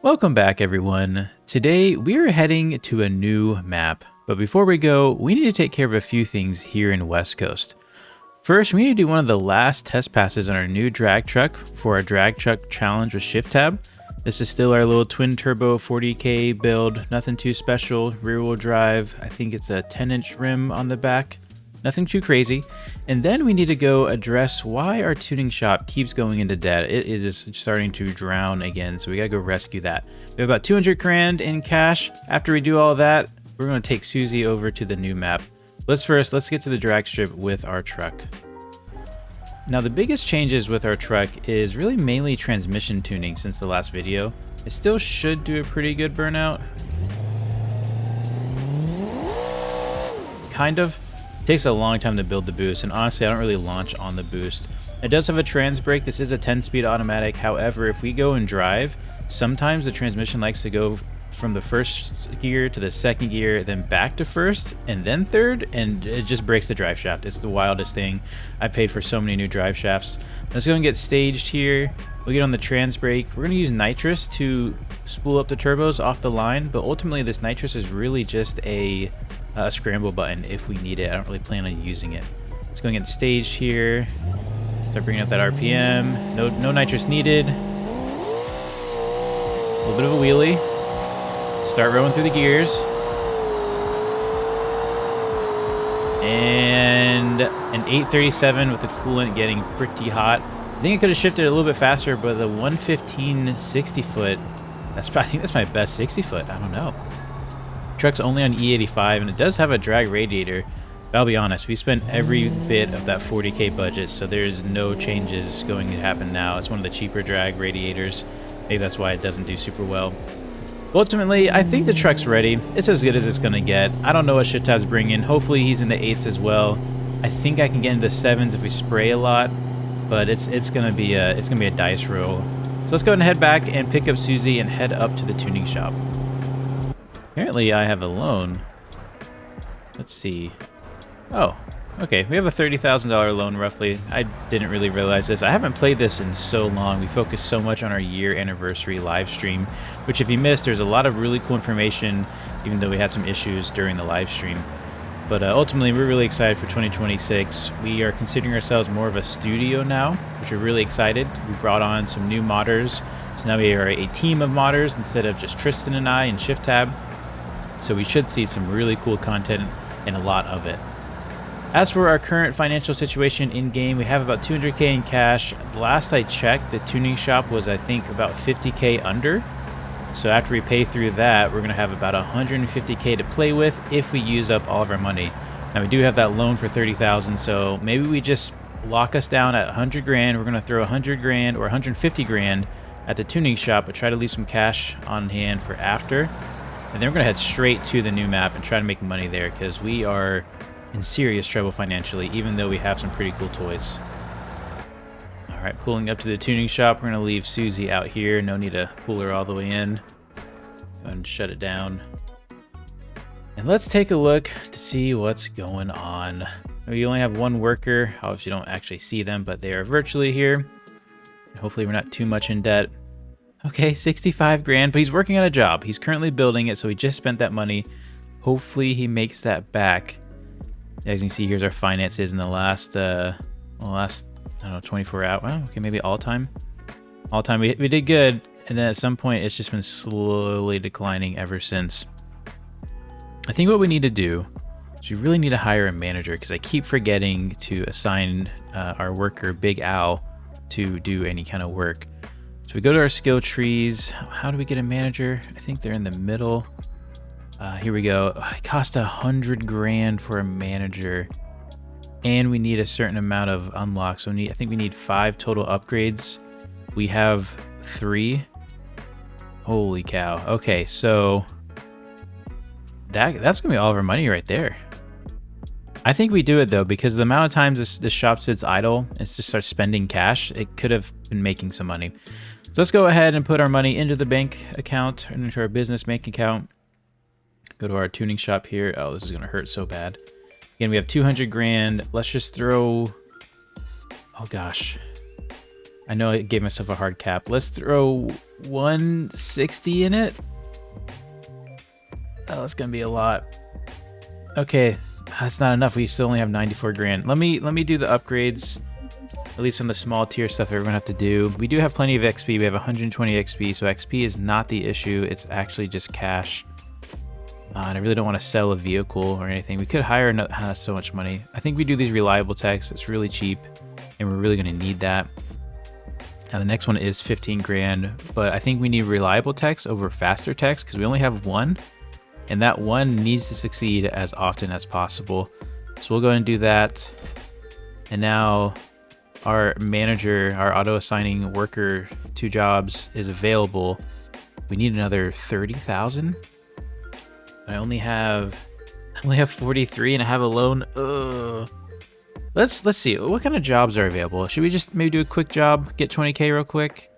Welcome back, everyone. Today we are heading to a new map, but before we go, we need to take care of a few things here in West Coast. First, we need to do one of the last test passes on our new drag truck for our drag truck challenge with Shift Tab. This is still our little twin turbo 40K build, nothing too special, rear wheel drive. I think it's a 10-inch rim on the back. Nothing too crazy. And then we need to go address why our tuning shop keeps going into debt. It is starting to drown again, so we gotta go rescue that. We have about 200 grand in cash. After we do all that, we're gonna take Susie over to the new map. Let's get to the drag strip with our truck. Now the biggest changes with our truck is really mainly transmission tuning since the last video. It still should do a pretty good burnout. Kind of. Takes a long time to build the boost, and honestly I don't really launch on the boost. It does have a trans brake. This is a 10-speed automatic. However, if we go and drive, sometimes the transmission likes to go from the first gear to the second gear, then back to first and then third, and it just breaks the drive shaft. It's the wildest thing. I paid for so many new drive shafts. Let's go and get staged here. We'll get on the trans brake. We're going to use nitrous to spool up the turbos off the line, but ultimately this nitrous is really just a scramble button if we need it. I don't really plan on using it. Let's go and get staged here. Start bringing up that RPM. No nitrous needed. A little bit of a wheelie. Start rolling through the gears. And an 837 with the coolant getting pretty hot. I think I could have shifted a little bit faster, but the 115 60 foot, I think that's my best 60 foot. I don't know. Truck's only on E85 and it does have a drag radiator. But I'll be honest, we spent every bit of that 40K budget, so there's no changes going to happen now. It's one of the cheaper drag radiators. Maybe that's why it doesn't do super well. Ultimately, I think the truck's ready. It's as good as it's gonna get. I don't know what Shift Tab's bringing. Hopefully he's in the 8s as well. I think I can get into the 7s if we spray a lot, but it's gonna be a dice roll. So let's go ahead and head back and pick up Susie and head up to the tuning shop. Apparently I have a loan. Let's see. Oh, okay. We have a $30,000 loan roughly. I didn't really realize this. I haven't played this in so long. We focused so much on our year anniversary live stream, which if you missed, there's a lot of really cool information, even though we had some issues during the live stream. But ultimately, we're really excited for 2026. We are considering ourselves more of a studio now, which we're really excited. We brought on some new modders. So now we are a team of modders instead of just Tristan and I and Shift Tab. So we should see some really cool content and a lot of it. As for our current financial situation in-game, we have about 200K in cash. The last I checked, the tuning shop was, I think, about 50K under. So after we pay through that, we're going to have about 150K to play with if we use up all of our money. Now, we do have that loan for 30,000, so maybe we just lock us down at 100 grand. We're going to throw 100 grand or 150 grand at the tuning shop, but try to leave some cash on hand for after. And then we're going to head straight to the new map and try to make money there because we are in serious trouble financially, even though we have some pretty cool toys. All right, pulling up to the tuning shop. We're going to leave Susie out here. No need to pull her all the way in. Go ahead and shut it down. And let's take a look to see what's going on. We only have one worker. Obviously, you don't actually see them, but they are virtually here. Hopefully, we're not too much in debt. Okay, 65 grand, but he's working on a job. He's currently building it, so he just spent that money. Hopefully he makes that back. As you can see, here's our finances in the last, I don't know, 24 hours. Well, okay, maybe all time. All time, we did good, and then at some point, it's just been slowly declining ever since. I think what we need to do is we really need to hire a manager, because I keep forgetting to assign our worker, Big Al, to do any kind of work. So we go to our skill trees. How do we get a manager? I think they're in the middle. Here we go. It costs 100 grand for a manager. And we need a certain amount of unlocks. So I think we need 5 total upgrades. We have 3. Holy cow. Okay, so that's gonna be all of our money right there. I think we do it though, because the amount of times this shop sits idle and just starts spending cash, it could have been making some money. So let's go ahead and put our money into the bank account, into our business bank account. Go to our tuning shop here. Oh, this is gonna hurt so bad. Again, we have 200 grand. Let's just throw, oh gosh. I know I gave myself a hard cap. Let's throw 160 in it. Oh, it's gonna be a lot. Okay, that's not enough. We still only have 94 grand. Let me do the upgrades, at least on the small tier stuff that we're gonna have to do. We do have plenty of XP. We have 120 XP, so XP is not the issue. It's actually just cash. And I really don't want to sell a vehicle or anything. We could hire another, so much money. I think we do these reliable techs. It's really cheap, and we're really gonna need that. Now the next one is 15 grand, but I think we need reliable techs over faster techs because we only have one, and that one needs to succeed as often as possible. So we'll go ahead and do that. And now our manager, our auto assigning worker 2 jobs is available. We need another 30,000. I only have 43 and I have a loan. Ugh. Let's see what kind of jobs are available. Should we just maybe do a quick job, get 20k real quick?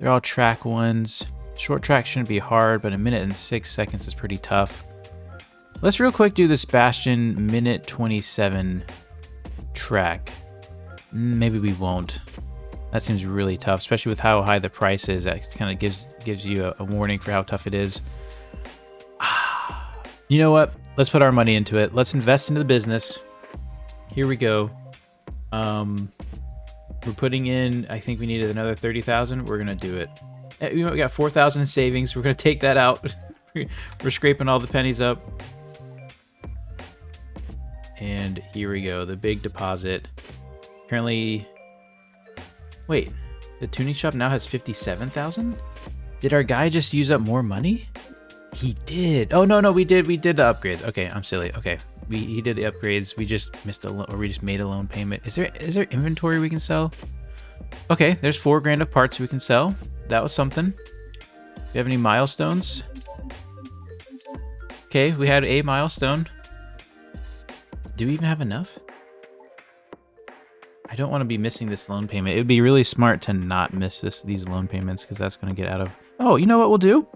They're all track ones. Short track shouldn't be hard, but 1 minute and 6 seconds is pretty tough. Let's real quick do this Bastion minute 27 track. Maybe we won't. That seems really tough, especially with how high the price is. That kind of gives you a warning for how tough it is. You know what? Let's put our money into it. Let's invest into the business. Here we go. We're putting in, I think we needed another 30,000. We're gonna do it. We got 4,000 in savings. We're gonna take that out. We're scraping all the pennies up. And here we go, the big deposit. Currently, wait, the tuning shop now has 57,000? Did our guy just use up more money? He did. Oh, no, we did the upgrades. Okay, I'm silly. Okay. He did the upgrades. We just missed we just made a loan payment. Is there inventory we can sell? Okay, there's 4 grand of parts we can sell. That was something. Do you have any milestones? Okay, we had a milestone. Do we even have enough? I don't want to be missing this loan payment. It would be really smart to not miss these loan payments because that's going to get out of... Oh, you know what we'll do?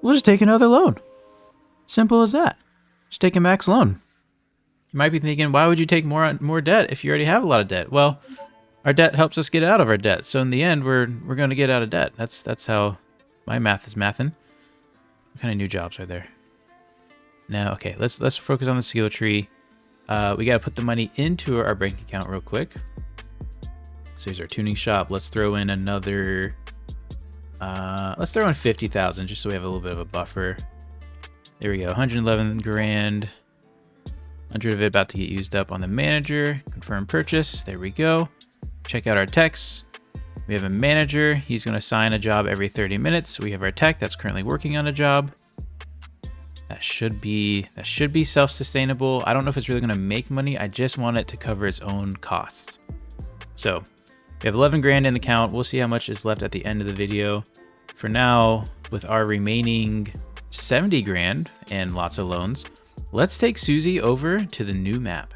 We'll just take another loan. Simple as that. Just take a max loan. You might be thinking, why would you take more debt if you already have a lot of debt? Well, our debt helps us get out of our debt. So in the end, we're going to get out of debt. That's how my math is mathin'. What kind of new jobs are there? Now, okay, let's focus on the skill tree. We got to put the money into our bank account real quick. So here's our tuning shop. Let's throw in another... let's throw in 50,000 just so we have a little bit of a buffer. There we go, 111 grand. 100 of it about to get used up on the manager. Confirm purchase. There we go. Check out our techs. We have a manager. He's going to assign a job every 30 minutes. We have our tech that's currently working on a job. That should be self-sustainable. I don't know if it's really going to make money. I just want it to cover its own costs. So we have 11 grand in the account. We'll see how much is left at the end of the video. For now, with our remaining 70 grand and lots of loans, let's take Susie over to the new map.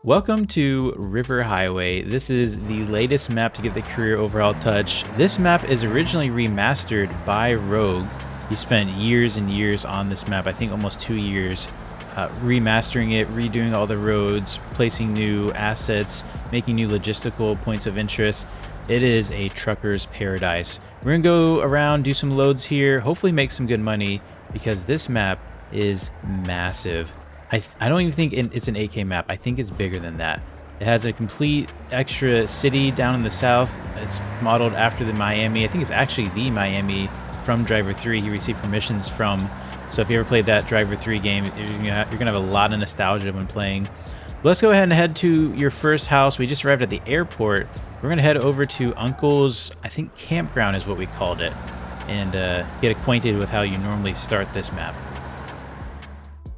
Welcome to River Highway. This is the latest map to get the career overhaul touch. This map is originally remastered by Rogue. He spent years and years on this map, I think almost 2 years, remastering it, redoing all the roads, placing new assets, making new logistical points of interest. It is a trucker's paradise. We're gonna go around, do some loads here, hopefully make some good money because this map is massive. I don't even think it's an AK map. I think it's bigger than that. It has a complete extra city down in the south. It's modeled after the Miami. I think it's actually the Miami from Driver 3. He received permissions from. So if you ever played that Driver 3 game, you're gonna have a lot of nostalgia when playing. But let's go ahead and head to your first house. We just arrived at the airport. We're gonna head over to Uncle's, I think campground is what we called it, and get acquainted with how you normally start this map.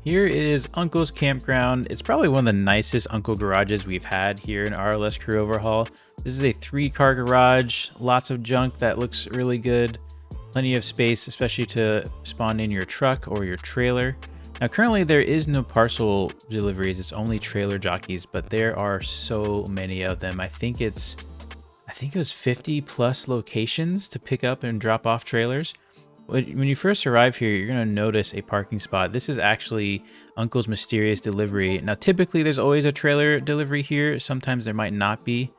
Here is Uncle's campground. It's probably one of the nicest Uncle garages we've had here in RLS Crew Overhaul. This is a 3-car garage, lots of junk that looks really good. Plenty of space, especially to spawn in your truck or your trailer. Now currently there is no parcel deliveries, it's only trailer jockeys, but there are so many of them. I think it was 50 plus locations to pick up and drop off trailers. When you first arrive here, you're going to notice a parking spot. This is actually Uncle's Mysterious Delivery. Now, typically, there's always a trailer delivery here. Sometimes there might not be.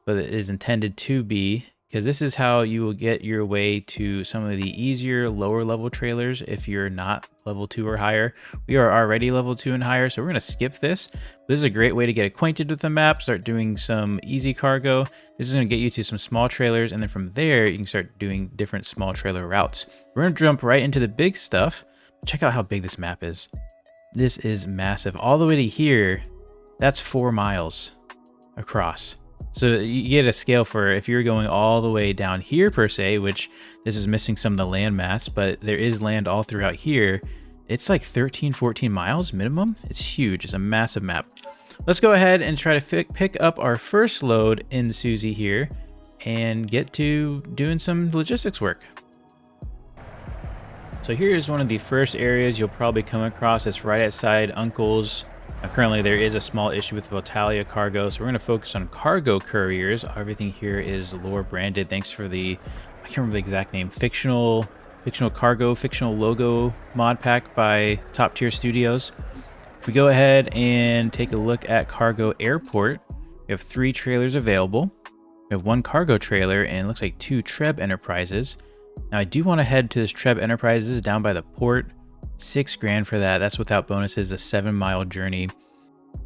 but it is intended to be, because this is how you will get your way to some of the easier lower level trailers if you're not level 2 or higher. We are already level 2 and higher, so we're going to skip this. This is a great way to get acquainted with the map, start doing some easy cargo. This is going to get you to some small trailers, and then from there you can start doing different small trailer routes. We're going to jump right into the big stuff. Check out how big this map is. This is massive. All the way to here, that's 4 miles across. So you get a scale for if you're going all the way down here per se, which this is missing some of the land mass, but there is land all throughout here. It's like 13, 14 miles minimum. It's huge. It's a massive map. Let's go ahead and try to pick up our first load in Susie here and get to doing some logistics work. So here's one of the first areas you'll probably come across. It's right outside Uncle's. Currently, there is a small issue with Voltalia cargo, so we're going to focus on cargo couriers. Everything here is lore branded. Thanks for the, I can't remember the exact name, fictional cargo, fictional logo mod pack by Top Tier Studios. If we go ahead and take a look at cargo airport, we have 3 trailers available. We have 1 cargo trailer, and it looks like 2 Treb Enterprises. Now, I do want to head to this Treb Enterprises down by the port. 6 grand for that. That's without bonuses, a 7-mile journey.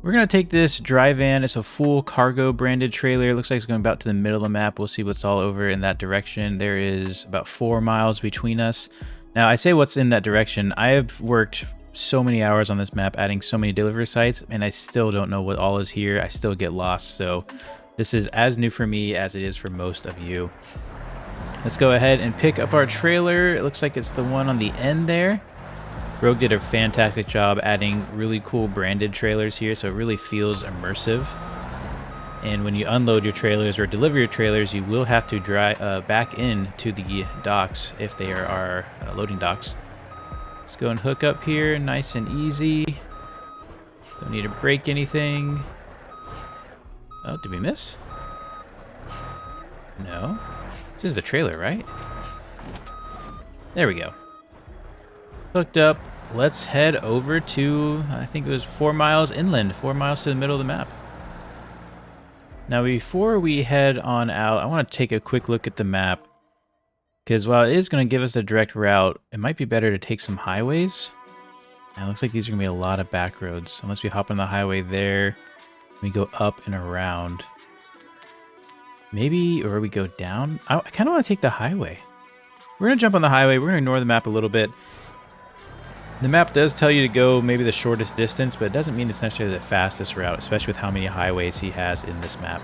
We're going to take this dry van. It's a full cargo branded trailer. It looks like it's going about to the middle of the map. We'll see what's all over in that direction. There is about 4 miles between us. Now, I say what's in that direction. I have worked so many hours on this map, adding so many delivery sites, and I still don't know what all is here. I still get lost. So this is as new for me as it is for most of you. Let's go ahead and pick up our trailer. It looks like it's the one on the end there. Rogue did a fantastic job adding really cool branded trailers here, so it really feels immersive. And when you unload your trailers or deliver your trailers, you will have to drive back into the docks if they are our loading docks. Let's go and hook up here, nice and easy. Don't need to break anything. Oh, did we miss? No. This is the trailer, right? There we go. Hooked up. Let's head over to, I think it was 4 miles inland, 4 miles to the middle of the map. Now, before we head on out, I want to take a quick look at the map, because while it is going to give us a direct route, it might be better to take some highways. And it looks like these are going to be a lot of back roads. Unless we hop on the highway there, we go up and around. Maybe, or we go down. I kind of want to take the highway. We're going to jump on the highway. We're going to ignore the map a little bit. The map does tell you to go maybe the shortest distance, but it doesn't mean it's necessarily the fastest route, especially with how many highways he has in this map.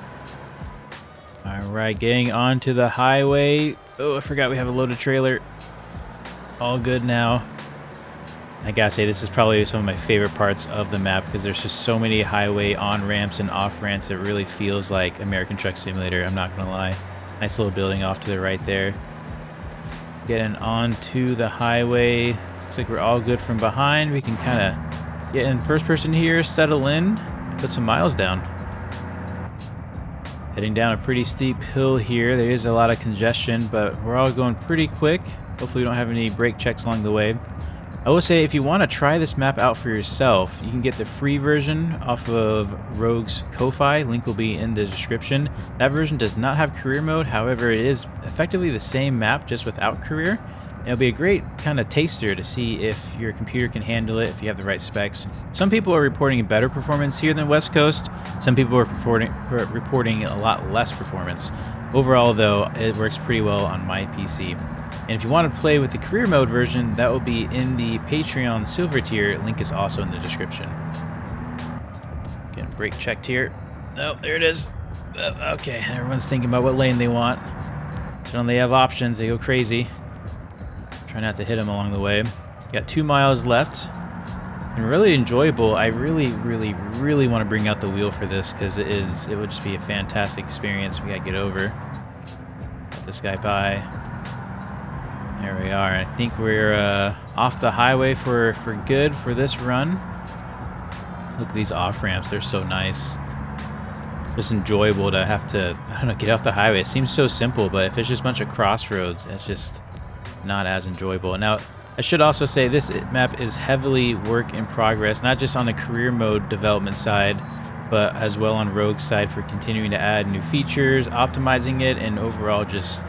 All right, getting onto the highway. Oh, I forgot we have a loaded trailer. All good now. I gotta say, this is probably some of my favorite parts of the map because there's just so many highway on-ramps and off-ramps. It really feels like American Truck Simulator, I'm not gonna lie. Nice little building off to the right there. Getting onto the highway. Looks like we're all good from behind. We can kind of get in first person here, settle in, put some miles down. Heading down a pretty steep hill here. There is a lot of congestion, but we're all going pretty quick. Hopefully we don't have any brake checks along the way. I will say, if you want to try this map out for yourself, you can get the free version off of Rogue's Ko-Fi. Link will be in the description. That version does not have career mode. However, it is effectively the same map, just without career. It'll be a great kind of taster to see if your computer can handle it, if you have the right specs. Some people are reporting better performance here than West Coast. Some people are reporting a lot less performance. Overall, though, it works pretty well on my PC. And if you want to play with the career mode version, that will be in the Patreon silver tier. Link is also in the description. Getting brake checked here. Oh, there it is. Okay, everyone's thinking about what lane they want. So when they have options, they go crazy. Try not to hit them along the way. Got 2 miles left. And really enjoyable. I really want to bring out the wheel for this because it would just be a fantastic experience. We got to get over. Let this guy by. There we are. I think we're off the highway for good for this run. Look at these off-ramps. They're so nice. Just enjoyable to have to, I don't know, get off the highway. It seems so simple, but if it's just a bunch of crossroads, it's just not as enjoyable. Now, I should also say this map is heavily work in progress, not just on the career mode development side, but as well on Rogue's side for continuing to add new features, optimizing it, and overall just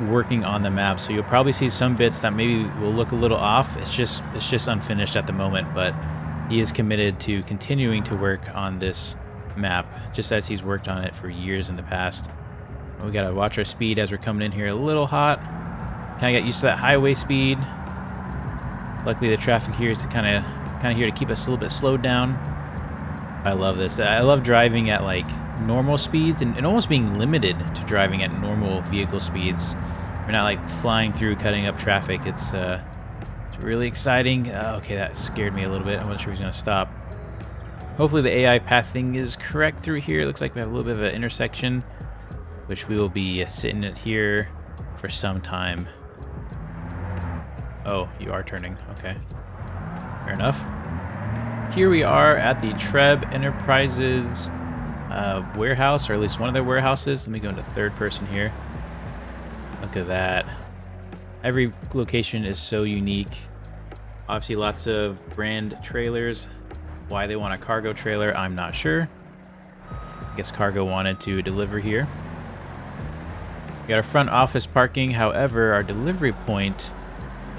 working on the map. So you'll probably see some bits that maybe will look a little off. It's just unfinished at the moment, but he is committed to continuing to work on this map, just as he's worked on it for years in the past. We gotta watch our speed as we're coming in here a little hot. Kind of get used to that highway speed. Luckily, the traffic here is kind of here to keep us a little bit slowed down. I love this. I love driving at like normal speeds and almost being limited to driving at normal vehicle speeds. We're not like flying through, cutting up traffic. It's really exciting. Okay, that scared me a little bit. I wasn't sure he was gonna stop. Hopefully the AI path thing is correct through here. It looks like we have a little bit of an intersection, which we will be sitting at here for some time. Oh, you are turning. Okay. Fair enough. Here we are at the Treb Enterprises warehouse, or at least one of their warehouses. Let me go into third person here. Look at that. Every location is so unique. Obviously lots of brand trailers. Why they want a cargo trailer, I'm not sure. I guess cargo wanted to deliver here. We got our front office parking. However, our delivery point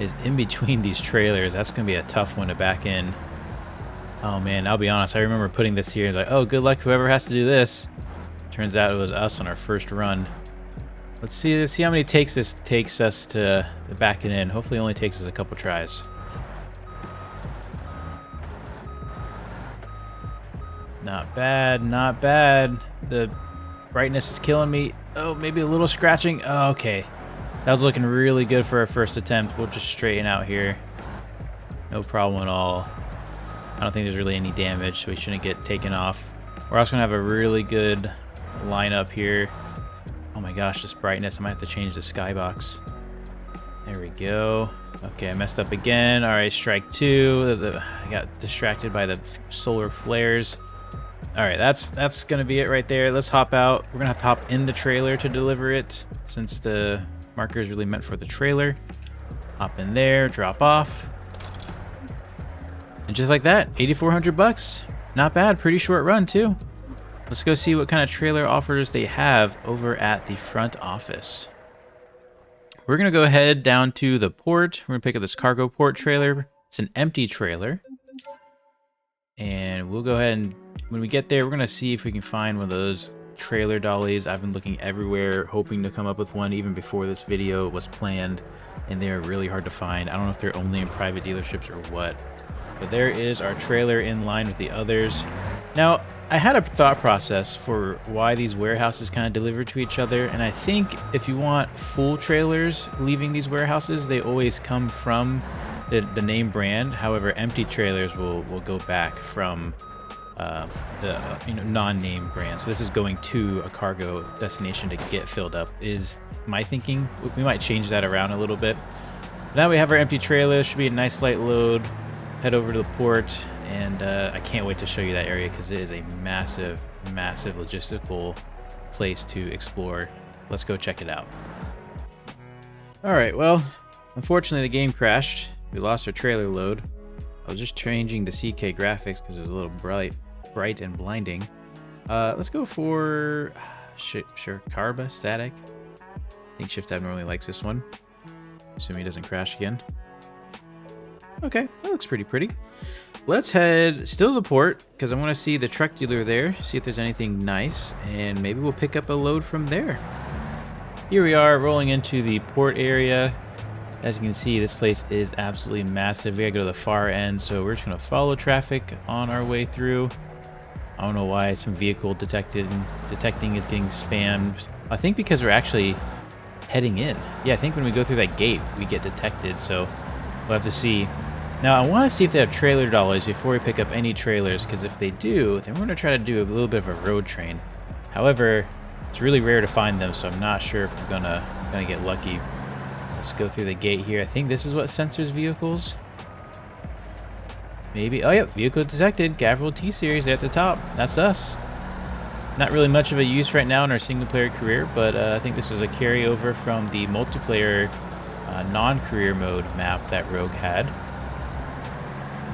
is in between these trailers. That's going to be a tough one to back in. Oh man, I'll be honest. I remember putting this here. Like, oh, good luck whoever has to do this. Turns out it was us on our first run. Let's see how many takes this takes us to back it in. Hopefully it only takes us a couple tries. Not bad, not bad. The brightness is killing me. Oh, maybe a little scratching. Oh, okay. That was looking really good for our first attempt. We'll just straighten out here. No problem at all. I don't think there's really any damage, so we shouldn't get taken off. We're also going to have a really good lineup here. Oh my gosh, this brightness. I might have to change the skybox. There we go. Okay, I messed up again. All right, strike two. I got distracted by the solar flares. All right, that's going to be it right there. Let's hop out. We're going to have to hop in the trailer to deliver it, since the marker is really meant for the trailer. Hop in there, drop off. And just like that, 8,400 bucks. Not bad, pretty short run too. Let's go see what kind of trailer offers they have over at the front office. We're gonna go ahead down to the port. We're gonna pick up this cargo port trailer. It's an empty trailer. And we'll go ahead and when we get there, we're gonna see if we can find one of those trailer dollies. I've been looking everywhere, hoping to come up with one even before this video was planned, and they're really hard to find. I don't know if they're only in private dealerships or what, but there is our trailer in line with the others. Now, I had a thought process for why these warehouses kind of deliver to each other, and I think if you want full trailers leaving these warehouses, they always come from the name brand. However, empty trailers will go back from the non-name brand. So this is going to a cargo destination to get filled up, is my thinking. We might change that around a little bit. Now we have our empty trailer. Should be a nice light load. Head over to the port, and I can't wait to show you that area because it is a massive logistical place to explore. Let's go check it out. All right, well, unfortunately the game crashed. We lost our trailer load. I was just changing the CK graphics because it was a little bright and blinding. Let's go for sure Carba static. I think Shift Tab normally likes this one. Assuming he doesn't crash again. Okay, that looks pretty. Let's head still to the port because I want to see the truck dealer there, see if there's anything nice, and maybe we'll pick up a load from there. Here we are rolling into the port area. As you can see, this place is absolutely massive. We gotta go to the far end, so we're just gonna follow traffic on our way through. I don't know why some vehicle detecting is getting spammed. I think because we're actually heading in. Yeah, I think when we go through that gate, we get detected, so we'll have to see. Now, I want to see if they have trailer dollies before we pick up any trailers, because if they do, then we're going to try to do a little bit of a road train. However, it's really rare to find them, so I'm not sure if we're gonna get lucky. Let's go through the gate here. I think this is what sensors vehicles. Maybe. Oh, yeah, vehicle detected. Gavril T-Series at the top. That's us. Not really much of a use right now in our single-player career, but I think this was a carryover from the multiplayer non-career mode map that Rogue had.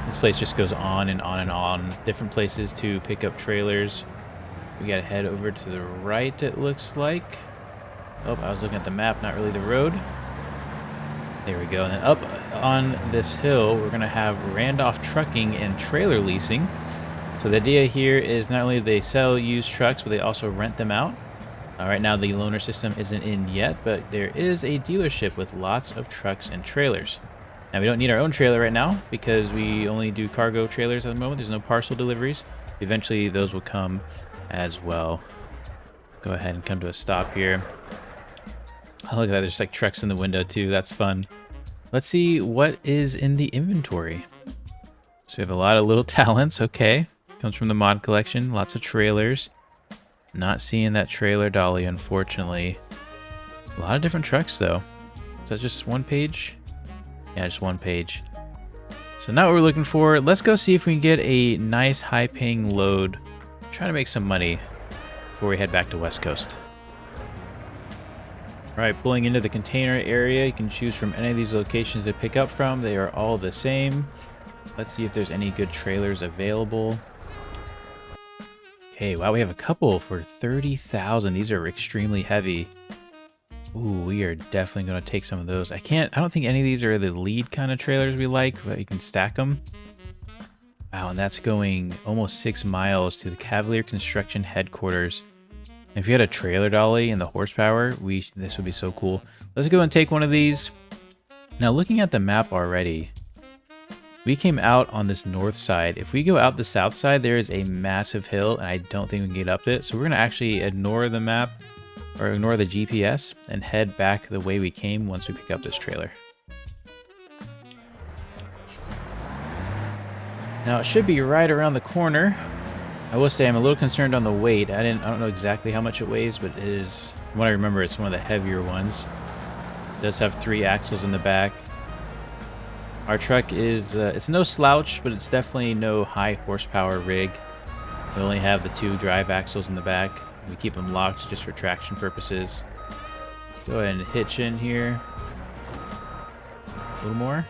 This place just goes on and on and on. Different places to pick up trailers. We gotta head over to the right, it looks like. Oh, I was looking at the map, not really the road. There we go. And then up on this hill, we're gonna have Randolph Trucking and Trailer Leasing. So the idea here is not only do they sell used trucks, but they also rent them out. Right now the loaner system isn't in yet, but there is a dealership with lots of trucks and trailers. Now we don't need our own trailer right now because we only do cargo trailers at the moment. There's no parcel deliveries. Eventually those will come as well. Go ahead and come to a stop here. Oh, look at that, there's like trucks in the window too. That's fun. Let's see what is in the inventory. So we have a lot of little talents. Okay. Comes from the mod collection. Lots of trailers. Not seeing that trailer dolly, unfortunately. A lot of different trucks, though. Is that just one page? Yeah, just one page. So now what we're looking for, let's go see if we can get a nice high-paying load. Try to make some money before we head back to West Coast. All right, pulling into the container area, you can choose from any of these locations to pick up from. They are all the same. Let's see if there's any good trailers available. Okay, wow, we have a couple for 30,000. These are extremely heavy. Ooh, we are definitely going to take some of those. I don't think any of these are the lead kind of trailers we like, but you can stack them. Wow, and that's going almost 6 miles to the Cavalier Construction headquarters. If you had a trailer dolly and the horsepower, this would be so cool. Let's go and take one of these. Now, looking at the map already, we came out on this north side. If we go out the south side, there is a massive hill, and I don't think we can get up it. So we're going to actually ignore the map, or ignore the GPS, and head back the way we came once we pick up this trailer. Now, it should be right around the corner. I will say I'm a little concerned on the weight. I don't know exactly how much it weighs, but it is, from what I remember, it's one of the heavier ones. It does have 3 axles in the back. Our truck is, it's no slouch, but it's definitely no high horsepower rig. We only have the 2 drive axles in the back. We keep them locked just for traction purposes. Go ahead and hitch in here. A little more.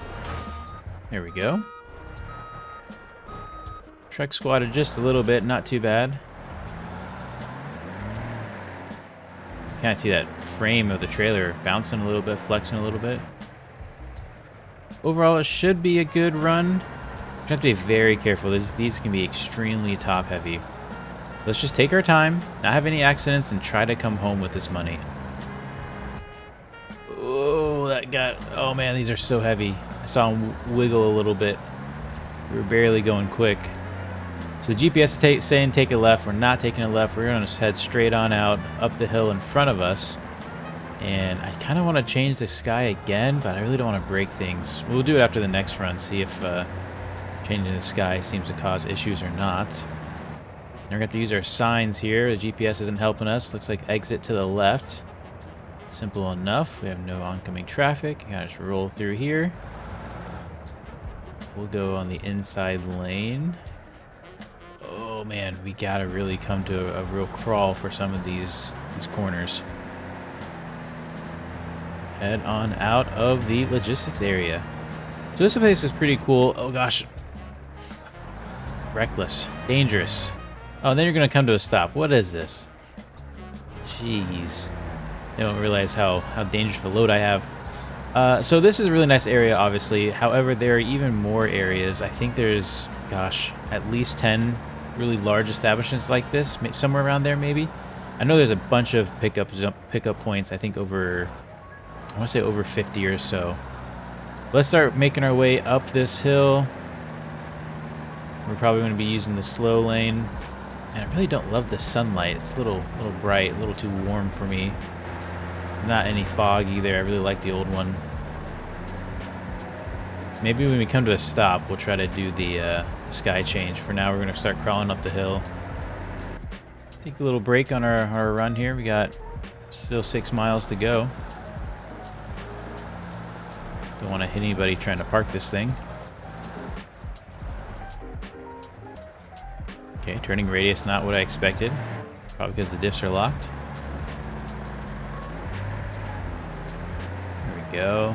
There we go. Truck squatted just a little bit, not too bad. Kind of see that frame of the trailer bouncing a little bit, flexing a little bit. Overall, it should be a good run. You have to be very careful. These can be extremely top heavy. Let's just take our time, not have any accidents, and try to come home with this money. Oh, oh man, these are so heavy. I saw them wiggle a little bit. We were barely going quick. So the GPS is saying take a left. We're not taking a left. We're going to head straight on out up the hill in front of us. And I kind of want to change the sky again, but I really don't want to break things. We'll do it after the next run, see if changing the sky seems to cause issues or not. We're going to have to use our signs here. The GPS isn't helping us. Looks like exit to the left. Simple enough. We have no oncoming traffic. Gotta just roll through here. We'll go on the inside lane. Oh man, we gotta really come to a real crawl for some of these corners. Head on out of the logistics area. So this place is pretty cool. Oh gosh. Reckless. Dangerous. Oh, and then you're gonna come to a stop. What is this? Jeez. I don't realize how dangerous of a load I have. So this is a really nice area, obviously. However, there are even more areas. I think there's, gosh, at least 10 really large establishments like this, somewhere around there maybe. I know there's a bunch of pickup points. I think I want to say over 50 or so. Let's start making our way up this hill. We're probably going to be using the slow lane. And I really don't love the sunlight. It's a little bright, a little too warm for me. Not any fog either. I really like the old one. Maybe when we come to a stop, we'll try to do the sky change. For now, we're going to start crawling up the hill. Take a little break on our run here. We got still 6 miles to go. Don't want to hit anybody trying to park this thing. Okay, turning radius, not what I expected. Probably because the diffs are locked. There we go.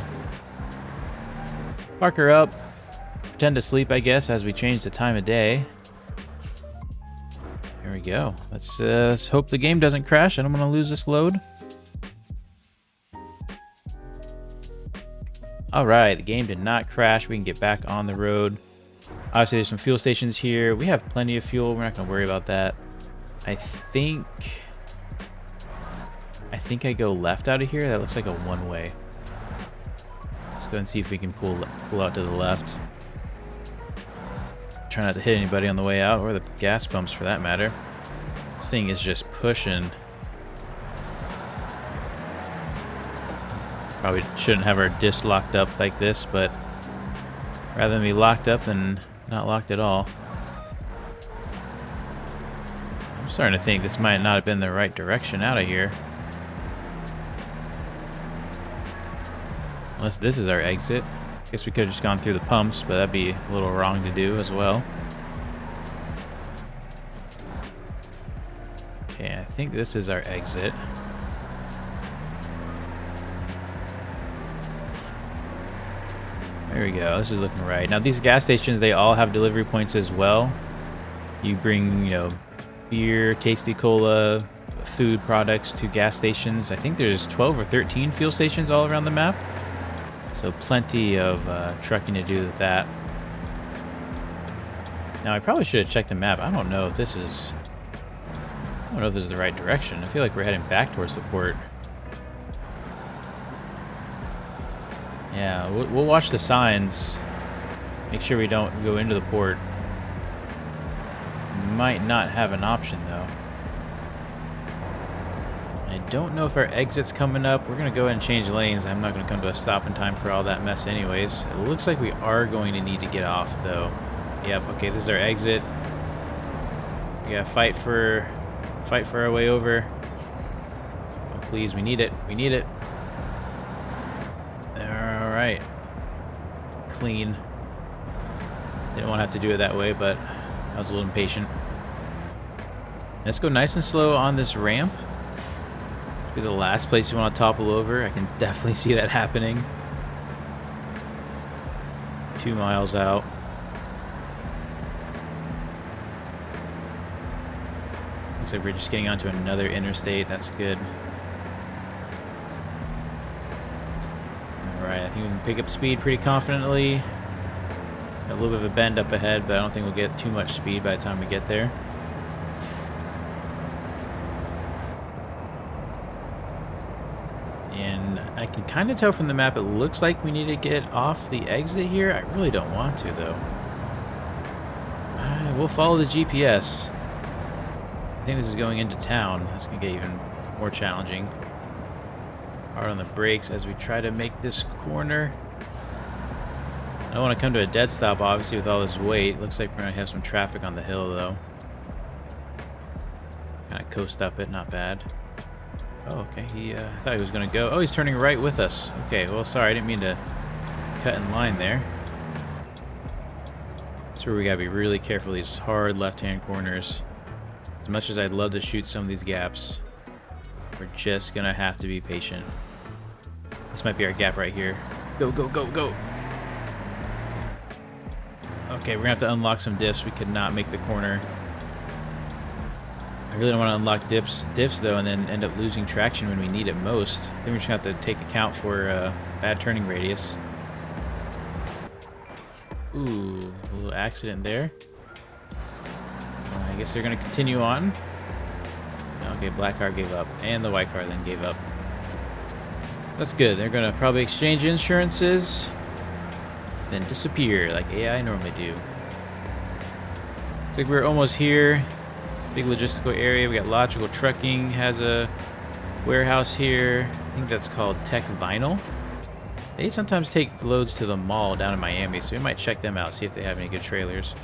Park her up. pretend to sleep, I guess, as we change the time of day. Here we go. Let's hope the game doesn't crash. I don't want to lose this load. All right, the game did not crash. We can get back on the road. Obviously, there's some fuel stations here. We have plenty of fuel. We're not going to worry about that. I think I go left out of here. That looks like a one-way. Let's go and see if we can pull out to the left. Try not to hit anybody on the way out, or the gas pumps for that matter. This thing is just pushing. Probably shouldn't have our disc locked up like this, but rather than be locked up than not locked at all. I'm starting to think this might not have been the right direction out of here. Unless this is our exit. Guess we could have just gone through the pumps, but that'd be a little wrong to do as well. Okay, I think this is our exit. There we go. This is looking right. Now these gas stations, they all have delivery points as well. You bring, beer, tasty cola, food products to gas stations. I think there's 12 or 13 fuel stations all around the map. So plenty of trucking to do with that. Now I probably should have checked the map. I don't know if this is the right direction. I feel like we're heading back towards the port. Yeah, we'll watch the signs. Make sure we don't go into the port. Might not have an option though. I don't know if our exit's coming up. We're going to go ahead and change lanes. I'm not going to come to a stop in time for all that mess anyways. It looks like we are going to need to get off though. Yep, okay, this is our exit. We got to fight for our way over. Oh, please, we need it. We need it. All right. Clean. Didn't want to have to do it that way, but I was a little impatient. Let's go nice and slow on this ramp. Be the last place you want to topple over. I can definitely see that happening. 2 miles out. Looks like we're just getting onto another interstate. That's good. Alright, I think we can pick up speed pretty confidently. A little bit of a bend up ahead, but I don't think we'll get too much speed by the time we get there. And I can kind of tell from the map, it looks like we need to get off the exit here. I really don't want to, though. We'll follow the GPS. I think this is going into town. That's going to get even more challenging. Hard on the brakes as we try to make this corner. I don't want to come to a dead stop, obviously, with all this weight. Looks like we're going to have some traffic on the hill, though. Kind of coast up it, not bad. Oh, okay. I thought he was going to go. Oh, he's turning right with us. Okay, well, sorry. I didn't mean to cut in line there. That's where we got to be really careful, these hard left-hand corners. As much as I'd love to shoot some of these gaps, we're just going to have to be patient. This might be our gap right here. Go, go, go, go. Okay, we're going to have to unlock some diffs. We could not make the corner. I really don't want to unlock diffs though, and then end up losing traction when we need it most. I think we're just going to have to take account for bad turning radius. Ooh, a little accident there. I guess they're going to continue on. Okay, black car gave up, and the white car then gave up. That's good. They're going to probably exchange insurances, then disappear like AI normally do. Looks like we're almost here. Big logistical area. We got logical trucking, has a warehouse here. I think that's called Tech Vinyl. They sometimes take loads to the mall down in Miami, so we might check them out, see if they have any good trailers.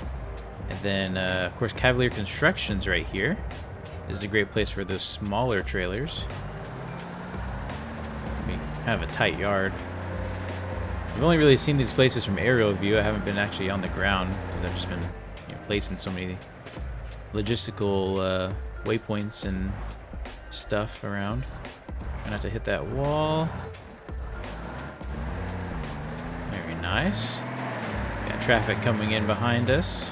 And then, of course, Cavalier Construction's right here. This is a great place for those smaller trailers. I mean, kind of a tight yard. I've only really seen these places from aerial view. I haven't been actually on the ground because I've just been placing so many logistical waypoints and stuff around. Try not to hit that wall. Very nice. Got traffic coming in behind us.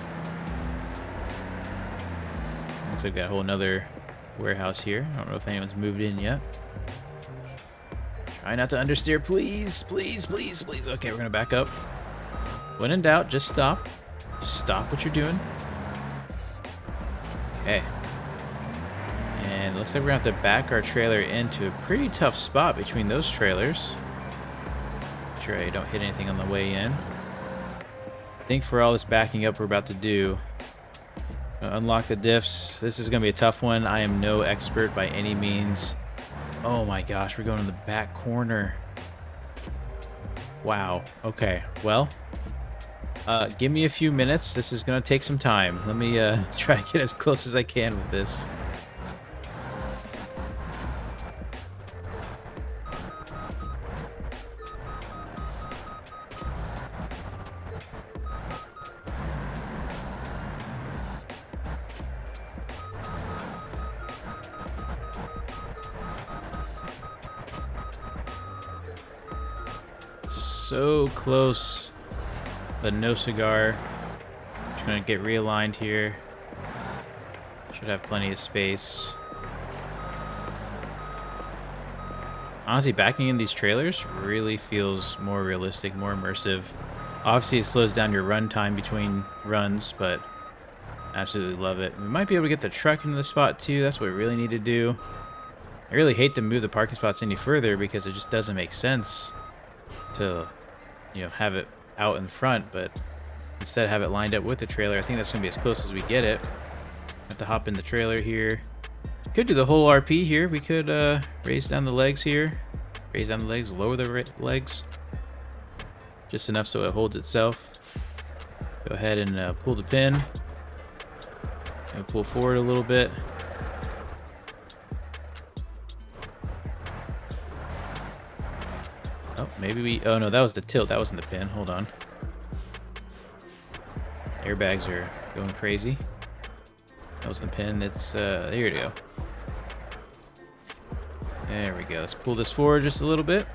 Looks like we've got a whole nother warehouse here. I don't know if anyone's moved in yet. Try not to understeer, please. Please, please, please. Okay, we're gonna back up. When in doubt, just stop. Just stop what you're doing. Okay. And it looks like we're gonna have to back our trailer into a pretty tough spot between those trailers. Make sure I don't hit anything on the way in. I think for all this backing up we're about to do, unlock the diffs. This is gonna be a tough one. I am no expert by any means. Oh my gosh, we're going in the back corner. Wow. Okay. Well, give me a few minutes. This is going to take some time. Let me try to get as close as I can with this. So close, but no cigar. Just gonna get realigned here. Should have plenty of space. Honestly, backing in these trailers really feels more realistic, more immersive. Obviously, it slows down your run time between runs, but absolutely love it. We might be able to get the truck into the spot too. That's what we really need to do. I really hate to move the parking spots any further because it just doesn't make sense to, you know, have it out in front, but instead have it lined up with the trailer. I think that's gonna be as close as we get it. Have to hop in the trailer here. Could do the whole RP here. We could raise down the legs here, raise down the legs, lower the legs, just enough so it holds itself. Go ahead and pull the pin and pull forward a little bit. Oh, maybe we... Oh, no, that was the tilt. That wasn't the pin. Hold on. Airbags are going crazy. That wasn't the pin. It's... here we go. There we go. Let's pull this forward just a little bit.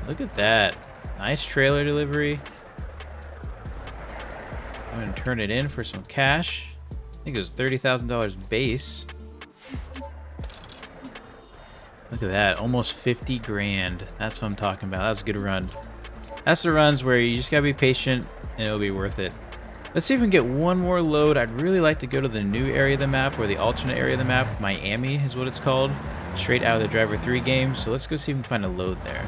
Look at that. Nice trailer delivery. I'm going to turn it in for some cash. I think it was $30,000 base. Look at that, almost 50 grand. That's what I'm talking about. That was a good run. That's the runs where you just gotta be patient and it'll be worth it. Let's see if we can get one more load. I'd really like to go to the new area of the map, or the alternate area of the map. Miami is what it's called. Straight out of the Driver 3 game. So let's go see if we can find a load there.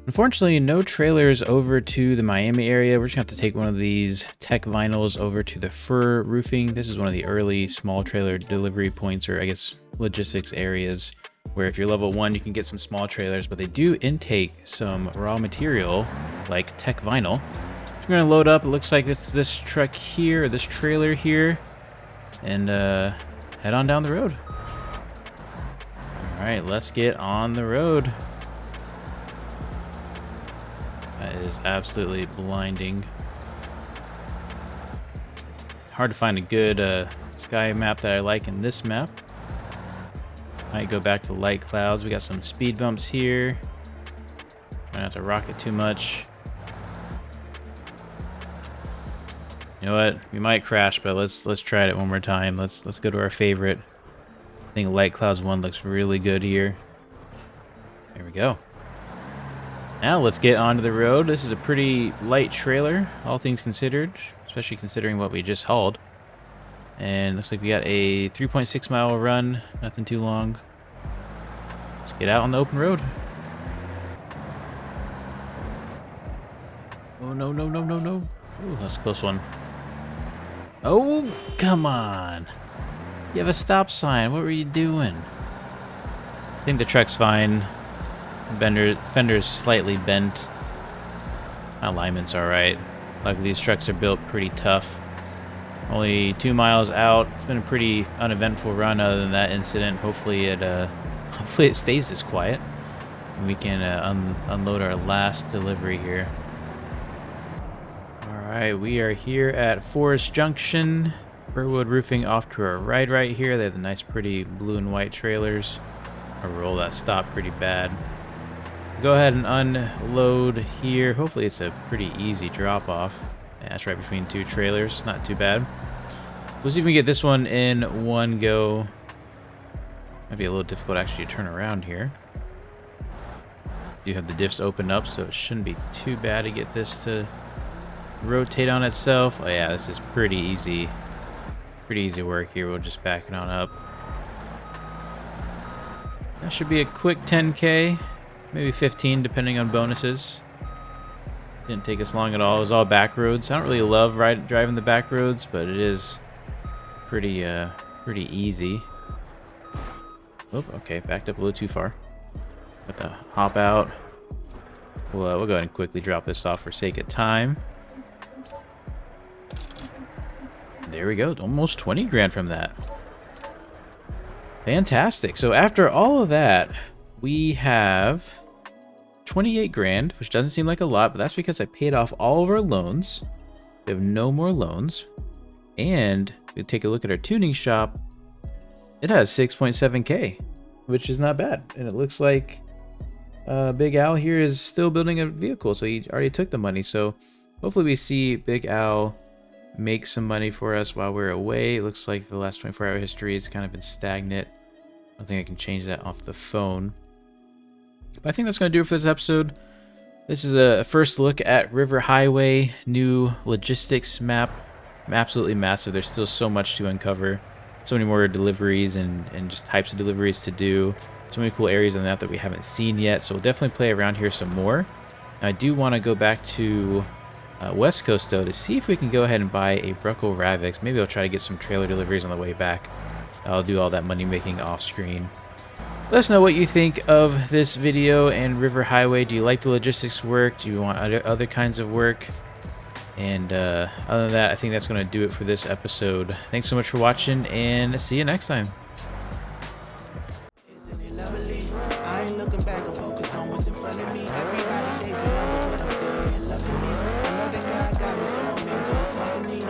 Unfortunately, no trailers over to the Miami area. We're just gonna have to take one of these tech vinyls over to the fur roofing. This is one of the early small trailer delivery points, or I guess logistics areas, where if you're level 1 you can get some small trailers, but they do intake some raw material like tech vinyl. So we're gonna load up. It looks like this truck here, or this trailer here, and head on down the road. All right, let's get on the road. That is absolutely blinding. Hard to find a good sky map that I like in this map. Might go back to light clouds. We got some speed bumps here. Try not to rock it too much. You know what? We might crash, but let's try it one more time. Let's go to our favorite. I think light clouds 1 looks really good here. There we go. Now let's get onto the road. This is a pretty light trailer, all things considered, especially considering what we just hauled. And looks like we got a 3.6 mile run, nothing too long. Let's get out on the open road. Oh, no, no, no, no, no. Ooh, that's a close one. Oh, come on. You have a stop sign. What were you doing? I think the truck's fine. Fender's slightly bent. Alignment's alright. Luckily, these trucks are built pretty tough. Only 2 miles out. It's been a pretty uneventful run other than that incident. Hopefully it stays this quiet, and we can unload our last delivery here. Alright, we are here at Forest Junction. Burwood Roofing off to our right here. They have the nice pretty blue and white trailers. I roll that stop pretty bad. Go ahead and unload here. Hopefully it's a pretty easy drop off. Yeah, that's right between two trailers. Not too bad. We'll see if we can get this one in one go. Might be a little difficult actually to turn around here. Do have the diffs open up, so it shouldn't be too bad to get this to rotate on itself. Oh yeah, this is pretty easy. Pretty easy work here. We'll just back it on up. That should be a quick 10K. Maybe 15 depending on bonuses. Didn't take us long at all. It was all back roads. I don't really love driving the back roads, but it is pretty easy. Oh, okay, backed up a little too far. Got to hop out. We'll go ahead and quickly drop this off for sake of time. There we go. Almost 20 grand from that. Fantastic. So after all of that, we have 28 grand, which doesn't seem like a lot, but that's because I paid off all of our loans. We have no more loans. And we take a look at our tuning shop. It has 6.7K, which is not bad. And it looks like Big Al here is still building a vehicle, so he already took the money. So hopefully we see Big Al make some money for us while we're away. It looks like the last 24-hour history has kind of been stagnant. I don't think I can change that off the phone. But I think that's going to do it for this episode. This is a first look at River Highway, new logistics map. Absolutely massive. There's still so much to uncover. So many more deliveries and just types of deliveries to do. So many cool areas on that we haven't seen yet. So we'll definitely play around here some more. I do want to go back to West Coast, though, to see if we can go ahead and buy a Bruckle Ravix. Maybe I'll try to get some trailer deliveries on the way back. I'll do all that money making off screen. Let us know what you think of this video and River Highway. Do you like the logistics work? Do you want other kinds of work? And other than that, I think that's going to do it for this episode. Thanks so much for watching, and see you next time. Isn't it lovely? I ain't looking back and focus on what's in front of me. Everybody days a number, but I'm still here luckily. I know that God got me, so I'm in good company.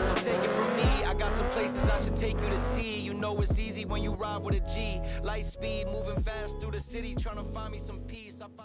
So take it from me, I got some places I should take you to see. You know it's easy when you ride with a G. Light speed, moving fast through the city, trying to find me some peace. I find